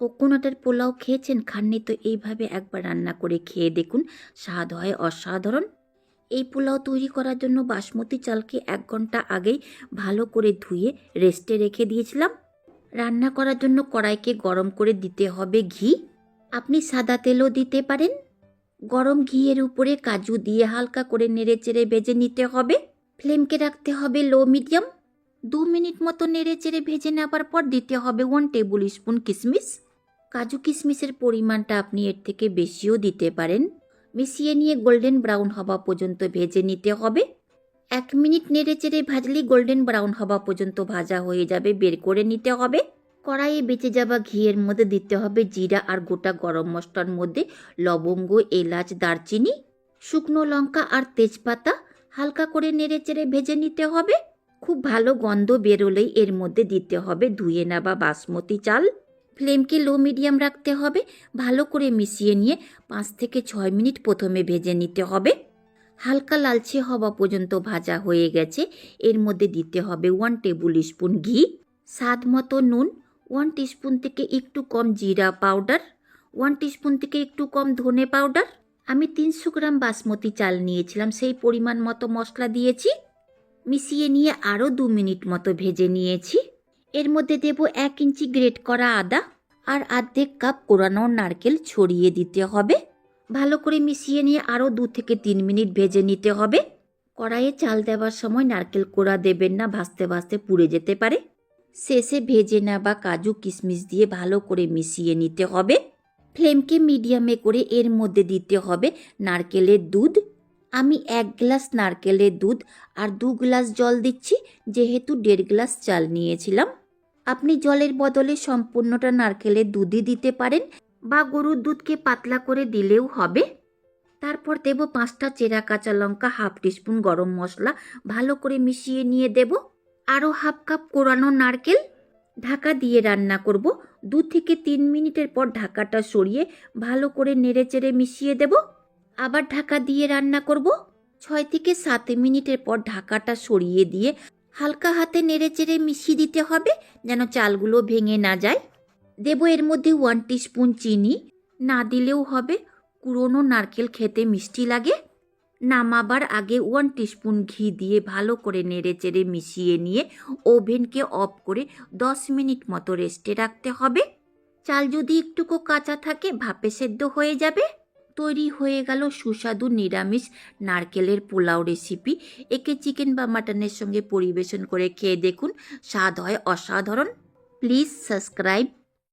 কোকোনাটের পোলাও খেয়েছেন? খাননি তো এইভাবে একবার রান্না করে খেয়ে দেখুন, স্বাদ হয় অসাধারণ। এই পোলাও তৈরি করার জন্য বাসমতি চালকে 1 ঘন্টা আগেই ভালো করে ধুয়ে রেস্টে রেখে দিয়েছিলাম। রান্না করার জন্য কড়াইকে গরম করে দিতে হবে ঘি। আপনি সাদা তেলও দিতে পারেন। গরম ঘিয়ের উপরে কাজু দিয়ে হালকা করে নেড়েচেড়ে ভেজে নিতে হবে। ফ্লেমকে রাখতে হবে লো মিডিয়াম। 2 মিনিট মতো নেড়েচেড়ে ভেজে নেওয়ার পর দিতে হবে 1 টেবিল স্পুন কিশমিশ। কাজু কিশমিশের পরিমাণটা আপনি এর থেকে বেশিও দিতে পারেন। মিশিয়ে নিয়ে গোল্ডেন ব্রাউন হওয়া পর্যন্ত ভেজে নিতে হবে। 1 মিনিট নেড়েচেড়ে ভাজলেই গোল্ডেন ব্রাউন হওয়া পর্যন্ত ভাজা হয়ে যাবে, বের করে নিতে হবে। কড়াইয়ে বেঁচে যাওয়া ঘিয়ের মধ্যে দিতে হবে জিরা আর গোটা গরম মশলার মধ্যে লবঙ্গ, এলাচ, দারচিনি, শুকনো লঙ্কা আর তেজপাতা হালকা করে নেড়েচেড়ে ভেজে নিতে হবে। খুব ভালো গন্ধ বেরোলেই এর মধ্যে দিতে হবে ধুয়ে নেওয়া বাসমতি চাল। ফ্লেমকে লো মিডিয়াম রাখতে হবে। ভালো করে মিশিয়ে নিয়ে 5 থেকে 6 মিনিট প্রথমে ভেজে নিতে হবে। হালকা লালচে হওয়া পর্যন্ত ভাজা হয়ে গেছে। এর মধ্যে দিতে হবে 1 টেবিল স্পুন ঘি, স্বাদ মতো নুন, 1 টিস্পুন থেকে একটু কম জিরা পাউডার, 1 টিস্পুন থেকে একটু কম ধনে পাউডার। আমি 300 গ্রাম বাসমতি চাল নিয়েছিলাম, সেই পরিমাণ মতো মশলা দিয়েছি। মিশিয়ে নিয়ে আরও 2 মিনিট মতো ভেজে নিয়েছি। এর মধ্যে দেব 1 ইঞ্চি গ্রেট করা আদা আর 1/2 কাপ কোরানো নারকেল ছড়িয়ে দিতে হবে। ভালো করে মিশিয়ে নিয়ে আরও 2 থেকে 3 মিনিট ভেজে নিতে হবে। কড়াইয়ে চাল দেওয়ার সময় নারকেল কোড়া দেবেন না, ভাজতে ভাজতে পুড়ে যেতে পারে। শেষে ভেজে নেওয়া কাজু কিশমিশ দিয়ে ভালো করে মিশিয়ে নিতে হবে। ফ্লেমকে মিডিয়ামে করে এর মধ্যে দিতে হবে নারকেলের দুধ। আমি 1 গ্লাস নারকেলের দুধ আর 2 গ্লাস জল দিচ্ছি, যেহেতু 1.5 গ্লাস চাল নিয়েছিলাম। আপনি জলের বদলে সম্পূর্ণটা নারকেলের দুধই দিতে পারেন বা গরুর দুধকে পাতলা করে দিলেও হবে। তারপর দেব 5টা চেরা কাঁচা লঙ্কা, 1/2 টিস্পুন গরম মশলা, ভালো করে মিশিয়ে নিয়ে দেব আরও 1/2 কাপ কোরানো নারকেল। ঢাকা দিয়ে রান্না করব। 2 থেকে 3 মিনিটের পর ঢাকাটা সরিয়ে ভালো করে নেড়েচেড়ে মিশিয়ে দেব। আবার ঢাকা দিয়ে রান্না করব। 6 থেকে 7 মিনিটের পর ঢাকাটা সরিয়ে দিয়ে হালকা হাতে নেড়েচেড়ে মিশিয়ে দিতে হবে, যেন চালগুলো ভেঙে না যায়। দেব এর মধ্যে 1 টিস্পুন চিনি, না দিলেও হবে, কুড়োনো নারকেল খেতে মিষ্টি লাগে। নামাবার আগে 1 টিস্পুন ঘি দিয়ে ভালো করে নেড়েচেড়ে মিশিয়ে নিয়ে ওভেনকে অফ করে 10 মিনিট মতো রেস্টে রাখতে হবে। চাল যদি একটুকু কাঁচা থাকে ভাপে সেদ্ধ হয়ে যাবে। তৈরি হয়ে গেল সুস্বাদু নিরামিষ নারকেলের পোলাও রেসিপি। একে চিকেন বা মাটনের সঙ্গে পরিবেশন করে খেয়ে দেখুন, স্বাদ হয় অসাধারণ। Please subscribe.